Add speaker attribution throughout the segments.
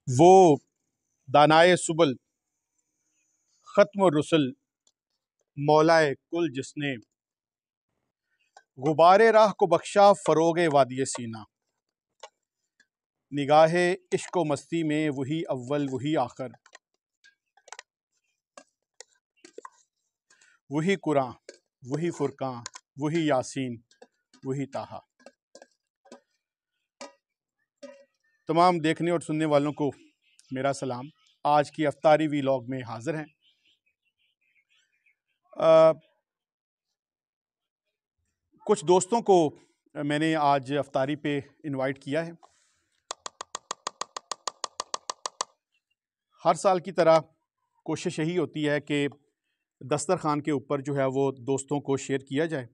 Speaker 1: वो दानाए सुबल ख़त्म रुसल मौलाए कुल जिसने गुबारे राह को बख्शा फ़रोगे वादिय सीना। निगाहे इश्क व मस्ती में वही अव्वल वही आखिर, वही कुरान वही फुरकान वही यासीन वही ताहा। तमाम देखने और सुनने वालों को मेरा सलाम। आज की अफ्तारी वीलॉग में हाजिर हैं। कुछ दोस्तों को मैंने आज अफ्तारी पे इनवाइट किया है। हर साल की तरह कोशिश यही होती है कि दस्तरखान के ऊपर जो है वो दोस्तों को शेयर किया जाए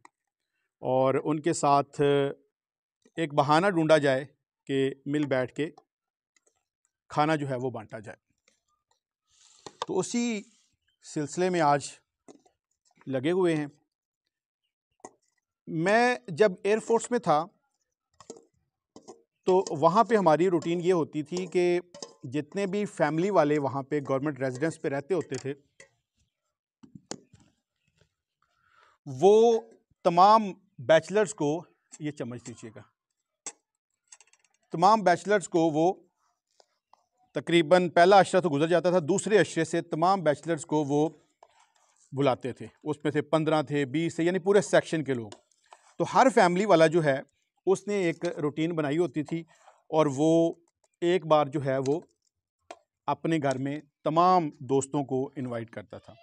Speaker 1: और उनके साथ एक बहाना ढूंढा जाए कि मिल बैठ के खाना जो है वो बांटा जाए। तो उसी सिलसिले में आज लगे हुए हैं। मैं जब एयरफोर्स में था तो वहाँ पे हमारी रूटीन ये होती थी कि जितने भी फैमिली वाले वहाँ पे गवर्नमेंट रेजिडेंस पे रहते होते थे, वो तमाम बैचलर्स को, ये चम्मच दीजिएगा, तमाम बैचलर्स को वो तकरीबन पहला अशरा तो गुजर जाता था, दूसरे अशरे से तमाम बैचलर्स को वो बुलाते थे। उसमें से 15 थे, 20 थे, यानी पूरे सेक्शन के लोग। तो हर फैमिली वाला जो है उसने एक रूटीन बनाई होती थी और वो एक बार जो है वो अपने घर में तमाम दोस्तों को इनवाइट करता था।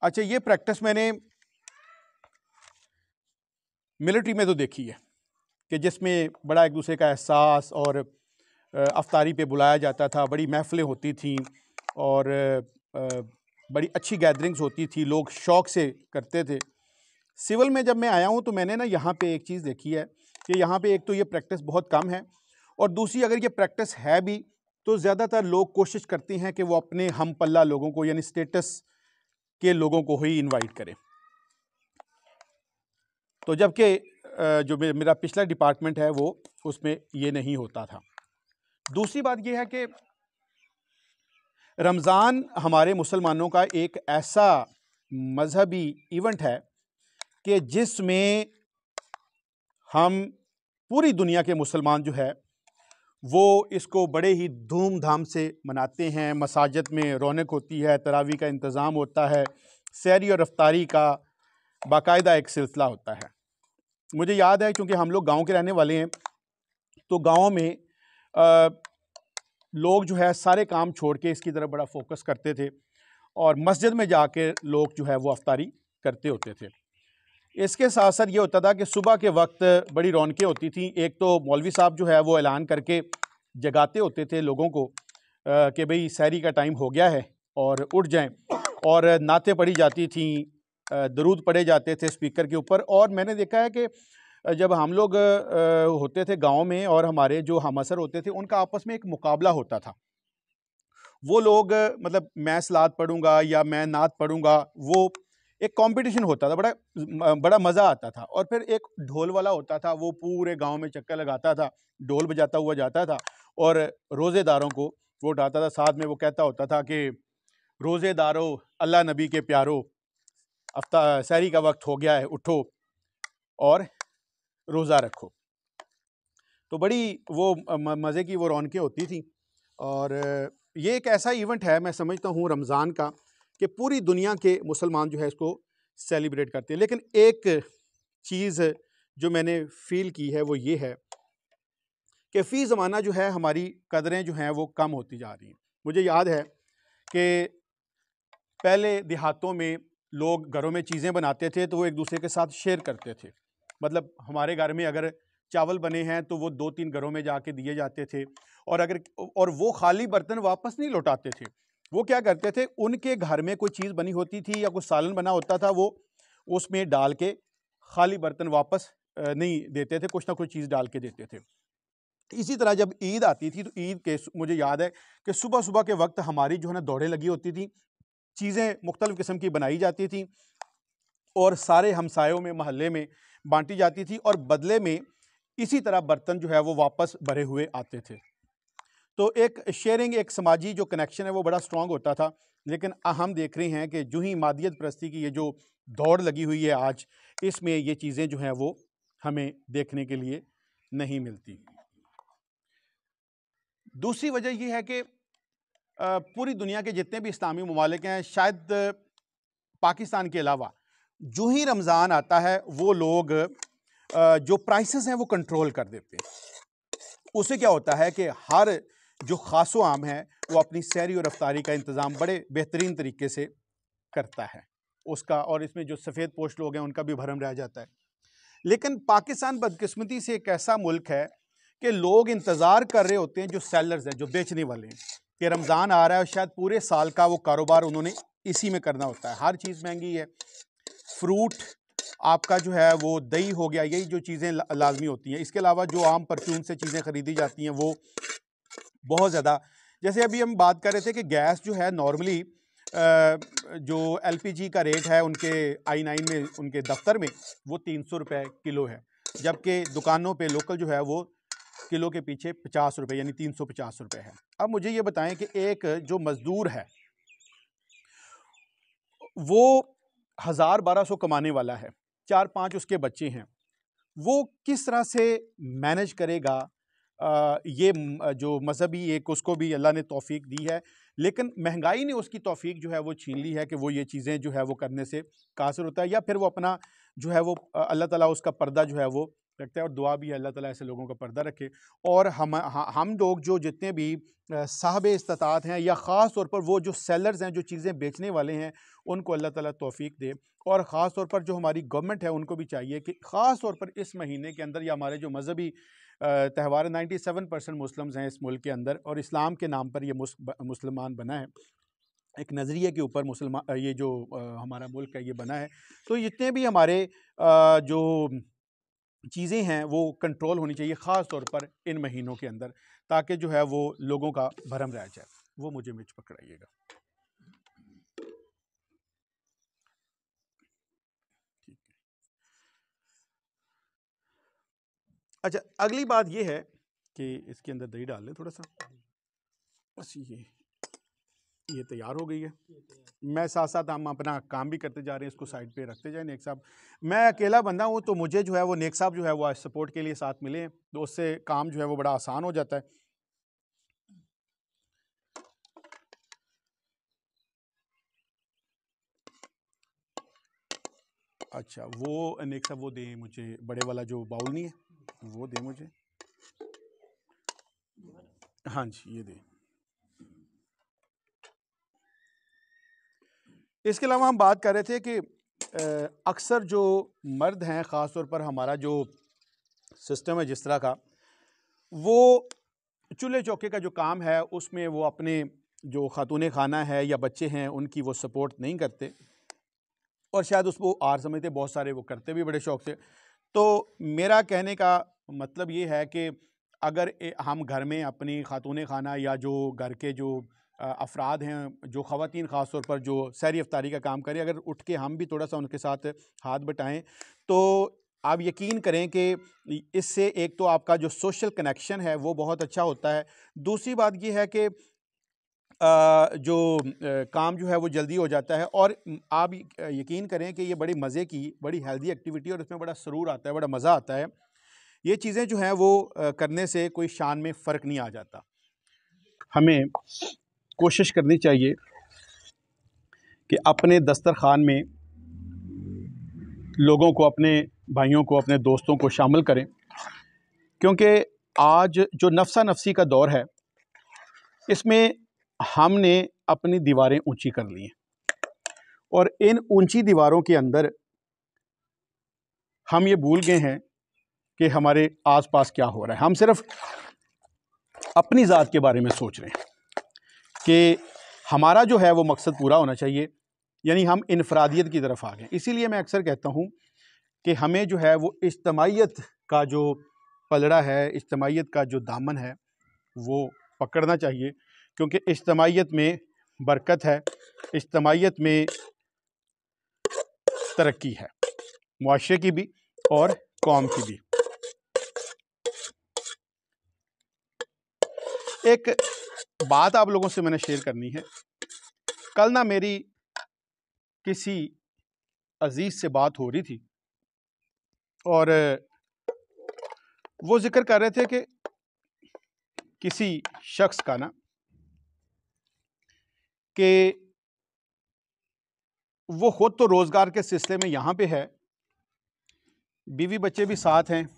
Speaker 1: अच्छा, ये प्रैक्टिस मैंने मिलिट्री में तो देखी है कि जिसमें बड़ा एक दूसरे का एहसास और अफ्तारी पे बुलाया जाता था, बड़ी महफ़िलें होती थीं और बड़ी अच्छी गैदरिंग्स होती थी, लोग शौक़ से करते थे। सिविल में जब मैं आया हूँ तो मैंने ना यहाँ पे एक चीज़ देखी है कि यहाँ पे एक तो ये प्रैक्टिस बहुत कम है और दूसरी अगर ये प्रैक्टिस है भी तो ज़्यादातर लोग कोशिश करते हैं कि वो अपने हम पल्ला लोगों को, यानी स्टेटस के लोगों को ही इनवाइट करें। तो जबकि जो मेरा पिछला डिपार्टमेंट है वो उसमें ये नहीं होता था। दूसरी बात ये है कि रमज़ान हमारे मुसलमानों का एक ऐसा मजहबी इवेंट है कि जिसमें हम पूरी दुनिया के मुसलमान जो है वो इसको बड़े ही धूमधाम से मनाते हैं। मसाजिद में रौनक होती है, तरावी का इंतज़ाम होता है, सहरी और अफ्तारी का बाकायदा एक सिलसिला होता है। मुझे याद है, क्योंकि हम लोग गांव के रहने वाले हैं, तो गांव में लोग जो है सारे काम छोड़ के इसकी तरफ बड़ा फोकस करते थे और मस्जिद में जाके लोग जो है वो अफ्तारी करते होते थे। इसके साथ साथ ये होता था कि सुबह के वक्त बड़ी रौनकें होती थी। एक तो मौलवी साहब जो है वो ऐलान करके जगाते होते थे लोगों को कि भाई सहरी का टाइम हो गया है और उठ जाएं, और नातें पढ़ी जाती थी, दरूद पढ़े जाते थे स्पीकर के ऊपर। और मैंने देखा है कि जब हम लोग होते थे गांव में और हमारे जो हमअसर होते थे उनका आपस में एक मुकाबला होता था। वो लोग मतलब मैं सलात पढ़ूंगा या मैं नात पढ़ूंगा, वो एक कंपटीशन होता था, बड़ा मज़ा आता था। और फिर एक ढोल वाला होता था, वो पूरे गांव में चक्कर लगाता था, ढोल बजाता हुआ जाता था और रोज़ेदारों को वो उठाता था। साथ में वो कहता होता था कि रोज़ेदारों, अल्लाह नबी के प्यारो, सहरी का वक्त हो गया है, उठो और रोज़ा रखो। तो बड़ी वो मज़े की वो रौनकें होती थी। और ये एक ऐसा इवेंट है, मैं समझता हूँ रमज़ान का, कि पूरी दुनिया के मुसलमान जो है इसको सेलिब्रेट करते हैं। लेकिन एक चीज़ जो मैंने फ़ील की है वो ये है कि फ़ी ज़माना जो है हमारी कदरें जो हैं वो कम होती जा रही हैं। मुझे याद है कि पहले देहातों में लोग घरों में चीज़ें बनाते थे तो वो एक दूसरे के साथ शेयर करते थे। मतलब हमारे घर में अगर चावल बने हैं तो वो 2-3 घरों में जाके दिए जाते थे और वो खाली बर्तन वापस नहीं लौटाते थे। वो क्या करते थे, उनके घर में कोई चीज़ बनी होती थी या कुछ सालन बना होता था, वो उसमें डाल के खाली बर्तन वापस नहीं देते थे, कुछ ना कुछ चीज़ डाल के देते थे। इसी तरह जब ईद आती थी तो ईद के मुझे याद है कि सुबह सुबह के वक्त हमारी जो है ना दौड़ें लगी होती थी, चीज़ें मुख्तलिफ़ किस्म की बनाई जाती थी और सारे हमसायों में, महल्ले में बांटी जाती थी और बदले में इसी तरह बर्तन जो है वो वापस भरे हुए आते थे। तो एक शेयरिंग, एक समाजी जो कनेक्शन है वो बड़ा स्ट्रॉन्ग होता था। लेकिन हम देख रहे हैं कि जो ही मादियत परस्ती की ये जो दौड़ लगी हुई है आज, इसमें ये चीज़ें जो हैं वो हमें देखने के लिए नहीं मिलती। दूसरी वजह ये है कि पूरी दुनिया के जितने भी इस्लामी ममालिक हैं, शायद पाकिस्तान के अलावा, जो ही रमज़ान आता है वो लोग जो प्राइसेस हैं वो कंट्रोल कर देते हैं। उससे क्या होता है कि हर जो खास व आम है वो अपनी सहरी और अफ्तारी का इंतज़ाम बड़े बेहतरीन तरीके से करता है उसका, और इसमें जो सफ़ेद पोश लोग हैं उनका भी भरम रह जाता है। लेकिन पाकिस्तान बदकिस्मती से एक ऐसा मुल्क है कि लोग इंतज़ार कर रहे होते हैं, जो सेलर्स हैं, जो बेचने वाले हैं, कि रमज़ान आ रहा है और शायद पूरे साल का वो कारोबार उन्होंने इसी में करना होता है। हर चीज़ महंगी है, फ्रूट आपका जो है वो, दही हो गया, यही जो चीज़ें लाजमी होती हैं। इसके अलावा जो आम परफ्यूम से चीज़ें ख़रीदी जाती हैं वो बहुत ज़्यादा, जैसे अभी हम बात कर रहे थे कि गैस जो है नॉर्मली जो LPG का रेट है उनके I9 में, उनके दफ्तर में, वो 300 रुपये किलो है, जबकि दुकानों पे लोकल जो है वो किलो के पीछे 50 रुपये यानी 350 रुपये है। अब मुझे ये बताएं कि एक जो मज़दूर है वो 1000-1200 कमाने वाला है, 4-5 उसके बच्चे हैं, वो किस तरह से मैनेज करेगा? ये जो मज़हबी एक उसको भी अल्लाह ने तौफीक दी है, लेकिन महंगाई ने उसकी तौफीक जो है वो छीन ली है कि वो ये चीज़ें जो है वो करने से कासिर होता है, या फिर वो अपना जो है वो अल्लाह ताला उसका पर्दा जो है वो रखता है। और दुआ भी है अल्लाह ताला ऐसे लोगों का पर्दा रखे। और हम लोग जो जितने भी साहब इस्तात हैं, या ख़ास तौर पर वो जो सेलर्स हैं, जो चीज़ें बेचने वाले हैं, उनको अल्लाह ताला तौफीक दे। और ख़ास तौर पर जो हमारी गवर्नमेंट है उनको भी चाहिए कि ख़ास तौर पर इस महीने के अंदर, या हमारे जो मज़हबी त्यौहार, 97% मुस्लिम्स हैं इस मुल्क के अंदर, और इस्लाम के नाम पर ये मुसलमान बना है, एक नज़रिए के ऊपर मुसलमान ये जो हमारा मुल्क है ये बना है। तो जितने भी हमारे जो चीज़ें हैं वो कंट्रोल होनी चाहिए, ख़ास तौर पर इन महीनों के अंदर, ताकि जो है वो लोगों का भरम रह जाए। वो मुझे मिर्च पकड़ाइएगा। अच्छा, अगली बात ये है कि इसके अंदर दही डाल लें थोड़ा सा, बस ये तैयार हो गई है। मैं साथ साथ हम अपना काम भी करते जा रहे हैं, इसको साइड पे रखते जाए। नेक साहब, मैं अकेला बंदा हूँ, तो मुझे जो है वो नेक साहब जो है वो आज सपोर्ट के लिए साथ मिले हैं, तो उससे काम जो है वो बड़ा आसान हो जाता है। अच्छा, वो नेक साहब वो दें मुझे, बड़े वाला जो बाउल नहीं है वो दें मुझे। हाँ जी, ये दें। इसके अलावा हम बात कर रहे थे कि अक्सर जो मर्द हैं, ख़ास तौर पर हमारा जो सिस्टम है जिस तरह का, वो चूल्हे चौके का जो काम है उसमें वो अपने जो खातून खाना है या बच्चे हैं उनकी वो सपोर्ट नहीं करते, और शायद उसको आर समझते, बहुत सारे वो करते भी बड़े शौक से। तो मेरा कहने का मतलब ये है कि अगर हम घर में अपनी खातून खाना या जो घर के जो अफराद हैं, जो ख़वातीन ख़ास तौर पर जो सहरी अफ्तारी का काम करें, अगर उठ के हम भी थोड़ा सा उनके साथ हाथ बटाएं, तो आप यकीन करें कि इससे एक तो आपका जो सोशल कनेक्शन है वो बहुत अच्छा होता है। दूसरी बात ये है कि जो काम जो है वो जल्दी हो जाता है, और आप यकीन करें कि ये बड़ी मज़े की, बड़ी हेल्दी एक्टिविटी, और इसमें बड़ा सुरूर आता है, बड़ा मज़ा आता है। ये चीज़ें जो हैं वो करने से कोई शान में फ़र्क नहीं आ जाता। हमें कोशिश करनी चाहिए कि अपने दस्तरखान में लोगों को, अपने भाइयों को, अपने दोस्तों को शामिल करें, क्योंकि आज जो नफ्सा नफसी का दौर है इसमें हमने अपनी दीवारें ऊंची कर ली हैं, और इन ऊंची दीवारों के अंदर हम ये भूल गए हैं कि हमारे आसपास क्या हो रहा है। हम सिर्फ अपनी ज़ात के बारे में सोच रहे हैं कि हमारा जो है वो मकसद पूरा होना चाहिए, यानी हम इनफरादियत की तरफ आ गए। इसीलिए मैं अक्सर कहता हूँ कि हमें जो है वो इज्तमाइयत का जो पलड़ा है, इज्तमाइयत का जो दामन है वो पकड़ना चाहिए, क्योंकि इज्तमाइयत में बरकत है, इज्तमाइयत में तरक्की है, मुआशरे की भी और कौम की भी। एक बात आप लोगों से मैंने शेयर करनी है। कल ना मेरी किसी अजीज से बात हो रही थी और वो जिक्र कर रहे थे कि किसी शख्स का ना कि वो खुद तो रोजगार के सिलसिले में यहाँ पे है, बीवी बच्चे भी साथ हैं,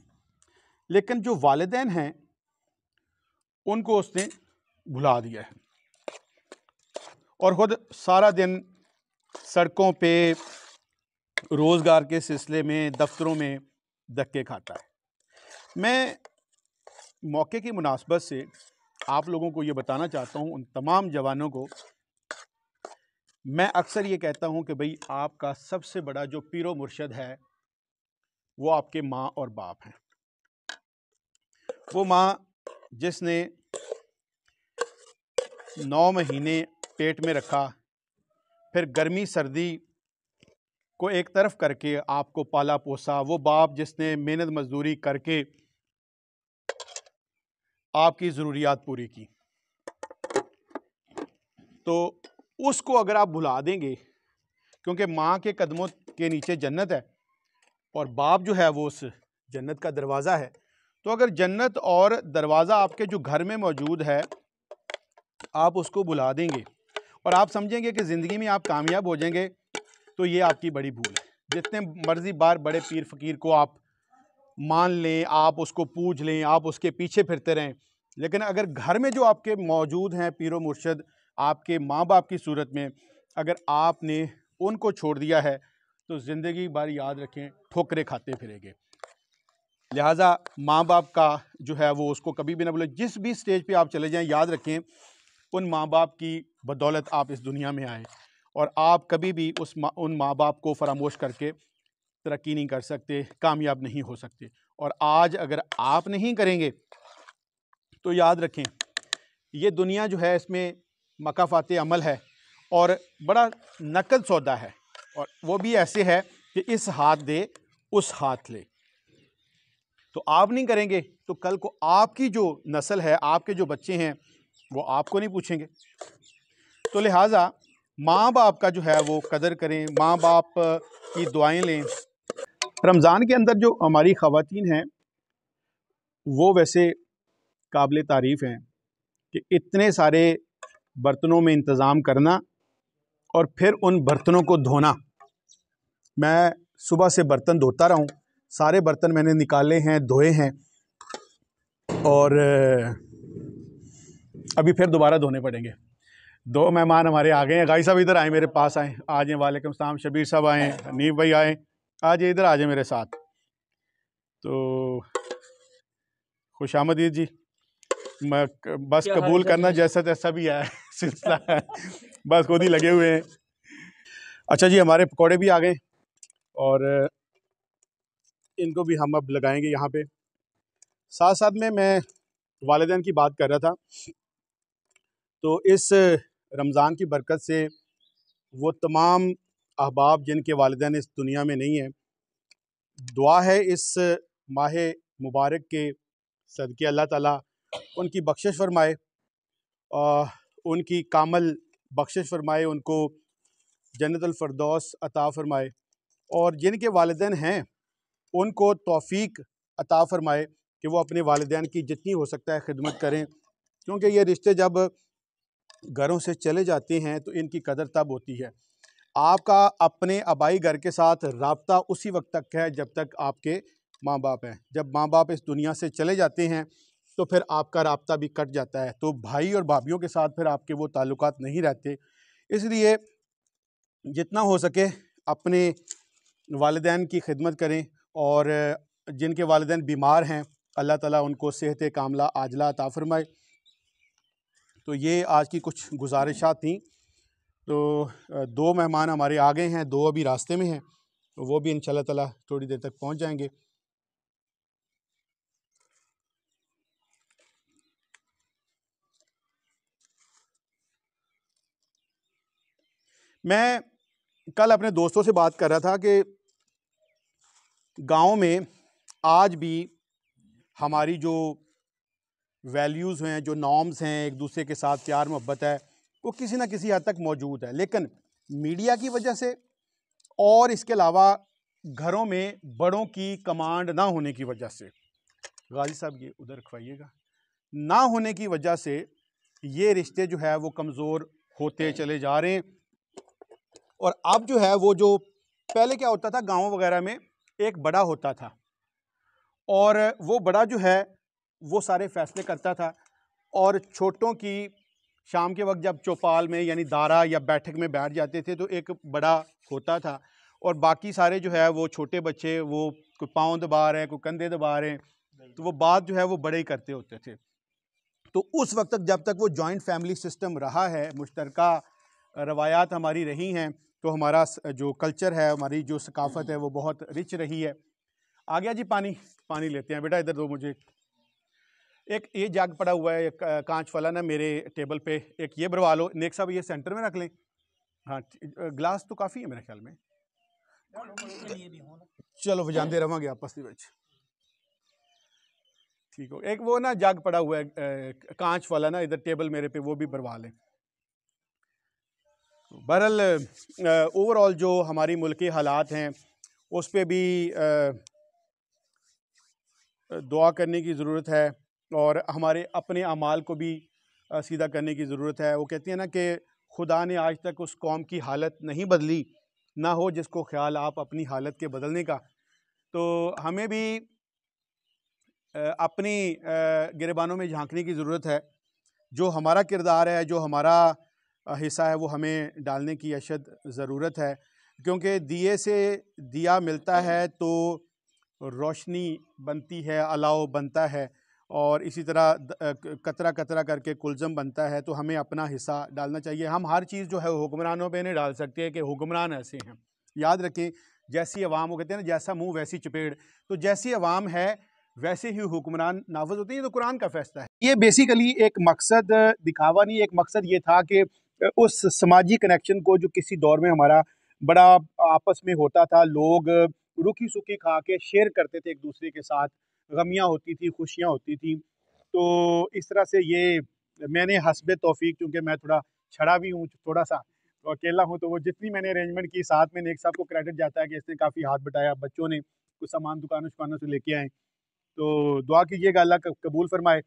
Speaker 1: लेकिन जो वालिदैन हैं उनको उसने भुला दिया है और खुद सारा दिन सड़कों पे रोजगार के सिलसिले में दफ्तरों में धक्के खाता है। मैं मौके की मुनासबत से आप लोगों को ये बताना चाहता हूँ, उन तमाम जवानों को, मैं अक्सर ये कहता हूँ कि भाई आपका सबसे बड़ा जो पीरो मुर्शद है वो आपके माँ और बाप हैं। वो माँ जिसने 9 महीने पेट में रखा, फिर गर्मी सर्दी को एक तरफ करके आपको पाला पोसा, वो बाप जिसने मेहनत मजदूरी करके आपकी ज़रूरियात पूरी की, तो उसको अगर आप भुला देंगे, क्योंकि माँ के कदमों के नीचे जन्नत है और बाप जो है वो उस जन्नत का दरवाज़ा है, तो अगर जन्नत और दरवाज़ा आपके जो घर में मौजूद है आप उसको भुला देंगे और आप समझेंगे कि ज़िंदगी में आप कामयाब हो जाएंगे, तो ये आपकी बड़ी भूल है। जितने मर्जी बार बड़े पीर फ़कीर को आप मान लें, आप उसको पूज लें, आप उसके पीछे फिरते रहें, लेकिन अगर घर में जो आपके मौजूद हैं पीरो मुर्शद आपके माँ बाप की सूरत में, अगर आपने उनको छोड़ दिया है तो ज़िंदगी भर याद रखें ठोकरें खाते फिरेंगे। लिहाजा माँ बाप का जो है वो उसको कभी भी ना भूलें। जिस भी स्टेज पे आप चले जाएं, याद रखें उन माँ बाप की बदौलत आप इस दुनिया में आए और आप कभी भी उन माँ बाप को फरामोश करके तरक्की नहीं कर सकते, कामयाब नहीं हो सकते। और आज अगर आप नहीं करेंगे तो याद रखें ये दुनिया जो है इसमें मकाफात अमल है और बड़ा नकद सौदा है, और वो भी ऐसे है कि इस हाथ दे उस हाथ ले। तो आप नहीं करेंगे तो कल को आपकी जो नस्ल है, आपके जो बच्चे हैं, वो आपको नहीं पूछेंगे। तो लिहाजा माँ बाप का जो है वो कदर करें, माँ बाप की दुआएं लें। रमज़ान के अंदर जो हमारी ख़वातीन हैं वो वैसे काबिल तारीफ़ हैं कि इतने सारे बर्तनों में इंतज़ाम करना और फिर उन बर्तनों को धोना। मैं सुबह से बर्तन धोता रहा हूँ, सारे बर्तन मैंने निकाले हैं, धोए हैं और अभी फिर दोबारा धोने पड़ेंगे। 2 मेहमान हमारे आ गए हैं। गाई साहब इधर आए, मेरे पास आए, आ जाएँ। वालेकुम सलाम। शबीर साहब आए, हनीफ भाई आए, आ जाइए इधर, आ जाए मेरे साथ। तो खुशामदीद जी। मैं बस कबूल करना जैसा तैसा भी है सिलसिला है, बस खुद ही लगे हुए हैं। अच्छा जी, हमारे पकौड़े भी आ गए और इनको भी हम अब लगाएंगे यहाँ पे। साथ साथ में मैं वालिदैन की बात कर रहा था, तो इस रमज़ान की बरकत से वो तमाम अहबाब जिनके वालिदैन इस दुनिया में नहीं है, दुआ है इस माह मुबारक के सदके अल्लाह ताला उनकी बख्शिश फरमाए, उनकी कामल बख्शिश फरमाए, उनको जन्नतुल फ़िरदौस अता फ़रमाए और जिनके वालिदैन हैं उनको तौफ़ीक अता फ़रमाए कि वो अपने वालिदैन की जितनी हो सकता है खिदमत करें, क्योंकि ये रिश्ते जब घरों से चले जाते हैं तो इनकी कदर तब होती है। आपका अपने आबाई घर के साथ राब्ता उसी वक्त तक है जब तक आपके माँ बाप हैं। जब माँ बाप इस दुनिया से चले जाते हैं तो फिर आपका राब्ता भी कट जाता है, तो भाई और भाभीयों के साथ फिर आपके वो ताल्लुकात नहीं रहते। इसलिए जितना हो सके अपने वालिदैन की खिदमत करें और जिनके वालिदैन बीमार हैं अल्लाह ताला उनको सेहत कामला आजला अता फ़रमाए। तो ये आज की कुछ गुजारिशात थी। तो 2 मेहमान हमारे आ गए हैं, 2 अभी रास्ते में हैं, तो वो भी इंशाल्लाह ताला थोड़ी देर तक पहुंच जाएंगे। मैं कल अपने दोस्तों से बात कर रहा था कि गांव में आज भी हमारी जो वैल्यूज़ हैं, जो नॉर्म्स हैं, एक दूसरे के साथ प्यार मोहब्बत है, वो किसी ना किसी हद तक मौजूद है। लेकिन मीडिया की वजह से और इसके अलावा घरों में बड़ों की कमांड ना होने की वजह से, गाजी साहब ये उधर रखवाइएगा, ना होने की वजह से ये रिश्ते जो है वो कमज़ोर होते चले जा रहे हैं। और अब जो है वो, जो पहले क्या होता था, गाँव वगैरह में एक बड़ा होता था और वो बड़ा जो है वो सारे फैसले करता था, और छोटों की शाम के वक्त जब चौपाल में यानी दारा या बैठक में बैठ जाते थे तो एक बड़ा होता था, और बाकी सारे जो है वो छोटे बच्चे, वो कोई पाँव दबा रहे हैं, कोई कंधे दबा रहे हैं, तो वो बात जो है वो बड़े ही करते होते थे। तो उस वक्त तक, जब तक वो जॉइंट फैमिली सिस्टम रहा है, मुश्तरका रवायात हमारी रही हैं, तो हमारा जो कल्चर है, हमारी जो सकाफ़त है वो बहुत रिच रही है। आ गया जी पानी, पानी लेते हैं। बेटा इधर दो मुझे। एक ये जग पड़ा हुआ है, एक कांच वाला ना मेरे टेबल पे, एक ये भरवा लो। नेक साहब ये सेंटर में रख लें। हाँ, ग्लास तो काफ़ी है मेरे ख्याल में। चलो वजांदे रवांगे आपस में। ठीक हो। एक वो ना जग पड़ा हुआ है कांच वाला ना इधर टेबल मेरे पे, वो भी भरवा लें। बहरहाल ओवरऑल जो हमारी मुल्क के हालात हैं उस पर भी दुआ करने की ज़रूरत है, और हमारे अपने अमाल को भी सीधा करने की ज़रूरत है। वो कहती है ना कि खुदा ने आज तक उस कौम की हालत नहीं बदली, ना हो जिसको ख्याल आप अपनी हालत के बदलने का। तो हमें भी अपनी गिरबानों में झांकने की ज़रूरत है। जो हमारा किरदार है, जो हमारा हिस्सा है, वो हमें डालने की अशद ज़रूरत है, क्योंकि दिए से दिया मिलता है तो रोशनी बनती है, अलाव बनता है, और इसी तरह कतरा कतरा करके कुलज़म बनता है। तो हमें अपना हिस्सा डालना चाहिए। हम हर चीज़ जो है हुक्मरानों पे नहीं डाल सकते कि हुक्मरान ऐसे हैं। याद रखें, जैसी अवाम, वो कहते हैं ना जैसा मुँह वैसी चपेड़, तो जैसी अवाम है वैसे ही हुक्मरान नाफिज होते हैं। तो कुरान का फैसला है। ये बेसिकली एक मकसद दिखावा नहीं, एक मकसद ये था कि उस समाजी कनेक्शन को जो किसी दौर में हमारा बड़ा आपस में होता था, लोग रूखी सूखी खा के शेयर करते थे एक दूसरे के साथ, गमियाँ होती थी, खुशियाँ होती थी। तो इस तरह से ये मैंने हस्बे तौफीक, क्योंकि मैं थोड़ा छड़ा भी हूँ थोड़ा सा, तो अकेला हूँ, तो वो जितनी मैंने अरेंजमेंट की, साथ में नेक साहब को क्रेडिट जाता है कि इसने काफ़ी हाथ बटाया, बच्चों ने कुछ सामान दुकानों शुकानों से लेके आए। तो दुआ कीजिएगा अल्लाह कबूल फरमाए।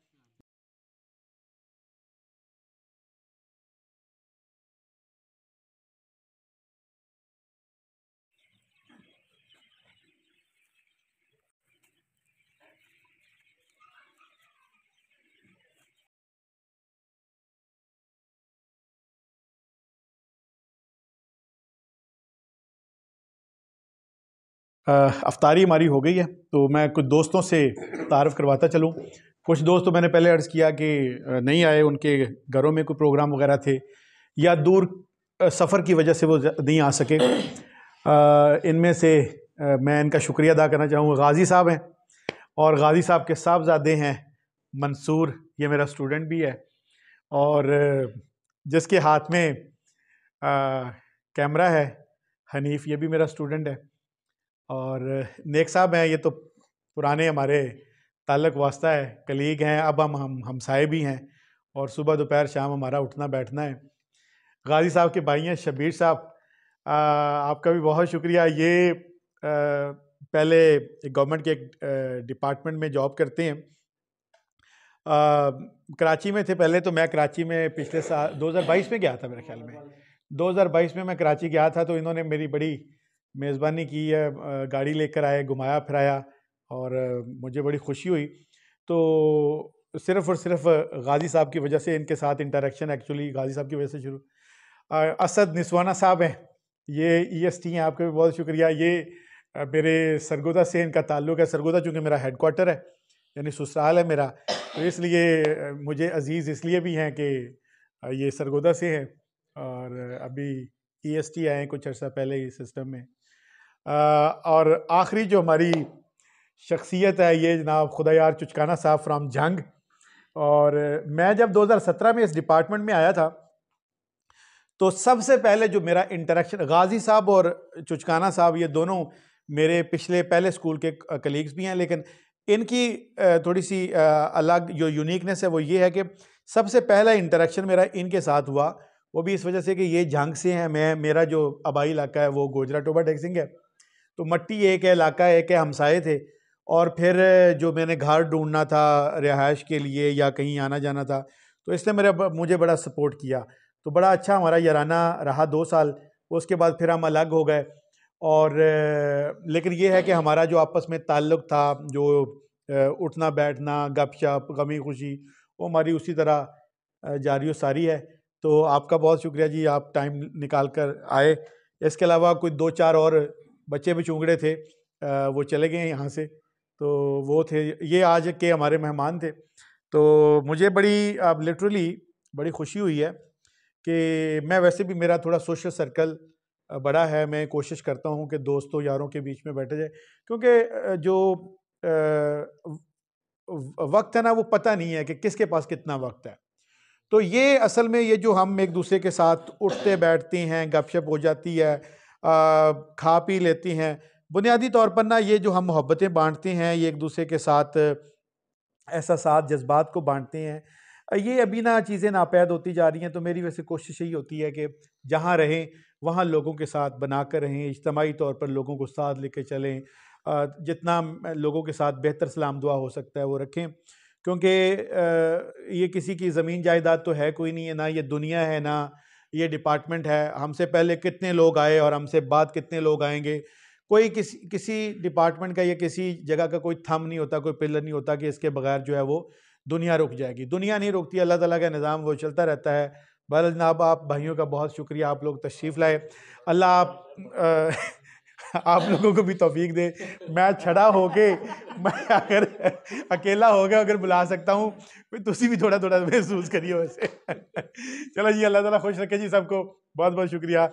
Speaker 1: अफ्तारी हमारी हो गई है, तो मैं कुछ दोस्तों से तारफ़ करवाता चलूँ। कुछ दोस्त तो मैंने पहले अर्ज़ किया कि नहीं आए, उनके घरों में कोई प्रोग्राम वगैरह थे, या दूर सफ़र की वजह से वो नहीं आ सके। इनमें से मैं इनका शुक्रिया अदा करना चाहूँगा। गाज़ी साहब हैं, और गाज़ी साहब के साहबज़ादे हैं मंसूर, ये मेरा स्टूडेंट भी है, और जिसके हाथ में कैमरा है हनीफ़, ये भी मेरा स्टूडेंट है। और नेक साहब हैं, ये तो पुराने हमारे ताल्लुक़ वास्ता है, कलीग हैं, अब हम हमसाए भी हैं, और सुबह दोपहर शाम हमारा उठना बैठना है। गाज़ी साहब के भाई हैं शब्बीर साहब, आपका भी बहुत शुक्रिया। ये पहले गवर्नमेंट के एक डिपार्टमेंट में जॉब करते हैं। कराची में थे पहले, तो मैं कराची में पिछले साल 2022 में गया था, मेरे ख्याल में 2022 में मैं कराची गया था, तो इन्होंने मेरी बड़ी मेज़बानी की है, गाड़ी लेकर आए, घुमाया फिराया, और मुझे बड़ी खुशी हुई। तो सिर्फ़ और सिर्फ गाज़ी साहब की वजह से इनके साथ इंटरेक्शन एक्चुअली गाज़ी साहब की वजह से शुरू। असद निस्वाना साहब हैं, ये EST हैं, आपका भी बहुत शुक्रिया। ये मेरे सरगोदा से इनका ताल्लुक़ है। सरगोदा चूँकि मेरा हेडक्वार्टर है, यानी ससुराल है मेरा, तो इसलिए मुझे अज़ीज़ इसलिए भी हैं कि ये सरगोदा से हैं, और अभी EST आए हैं कुछ अर्सा पहले ही सिस्टम में। और आखिरी जो हमारी शख्सियत है, ये जनाब खुदायार चुचकाना साहब फ्राम जंग। और मैं जब 2017 में इस डिपार्टमेंट में आया था, तो सबसे पहले जो मेरा इंटरेक्शन, गाज़ी साहब और चुचकाना साहब, ये दोनों मेरे पिछले पहले स्कूल के कलीग्स भी हैं, लेकिन इनकी थोड़ी सी अलग जो यूनिकनेस है वो ये है कि सबसे पहला इंटरेक्शन मेरा इनके साथ हुआ, वो भी इस वजह से कि ये झांग से हैं, मेरा जो आबाई इलाका है वो गोजरा टोबा टेक्सिंग है, तो मट्टी एक है, इलाका एक है, हमसाए थे। और फिर जो मैंने घर ढूंढना था रिहाइश के लिए या कहीं आना जाना था, तो इसने मुझे बड़ा सपोर्ट किया। तो बड़ा अच्छा हमारा याराना रहा 2 साल। उसके बाद फिर हम अलग हो गए। और लेकिन ये है कि हमारा जो आपस में ताल्लुक़ था, जो उठना बैठना, गपशप, गमी खुशी, वो हमारी उसी तरह जारी व सारी है। तो आपका बहुत शुक्रिया जी, आप टाइम निकाल कर आए। इसके अलावा कोई 2-4 और बच्चे भी चूंगड़े थे, वो चले गए यहाँ से, तो वो थे, ये आज के हमारे मेहमान थे। तो मुझे बड़ी अब लिटरली बड़ी खुशी हुई है कि मैं वैसे भी, मेरा थोड़ा सोशल सर्कल बड़ा है, मैं कोशिश करता हूँ कि दोस्तों यारों के बीच में बैठे जाए, क्योंकि जो वक्त है ना, वो पता नहीं है कि किसके पास कितना वक्त है। तो ये असल में ये जो हम एक दूसरे के साथ उठते बैठते हैं, गपशप हो जाती है, खा पी लेती हैं, बुनियादी तौर पर ना ये जो हम मोहब्बतें बांटते हैं, ये एक दूसरे के साथ एहसासात जज्बात को बांटते हैं, ये अभी ना चीज़ें नापैद होती जा रही हैं। तो मेरी वैसे कोशिश यही होती है कि जहाँ रहें वहाँ लोगों के साथ बना कर रहें, इज्तमाही तौर पर लोगों को साथ लेके चलें, जितना लोगों के साथ बेहतर सलाम दुआ हो सकता है वो रखें, क्योंकि ये किसी की ज़मीन जायदाद तो है कोई नहीं है, ना ये दुनिया है, ना ये डिपार्टमेंट है। हमसे पहले कितने लोग आए और हमसे बाद कितने लोग आएंगे। कोई किसी डिपार्टमेंट का या किसी जगह का कोई थंब नहीं होता, कोई पिलर नहीं होता कि इसके बगैर जो है वो दुनिया रुक जाएगी। दुनिया नहीं रुकती, अल्लाह ताला का निज़ाम वो चलता रहता है। बहरहाल जनाब, आप भाइयों का बहुत शुक्रिया, आप लोग तशरीफ़ लाए। अल्लाह आप लोगों को भी तौफीक दे। मैं छड़ा होके, मैं अगर अकेला हो गया अगर बुला सकता हूँ, तुसी भी थोड़ा थोड़ा महसूस करिए वैसे। चलो जी, अल्लाह ताला खुश रखे जी सबको, बहुत बहुत शुक्रिया।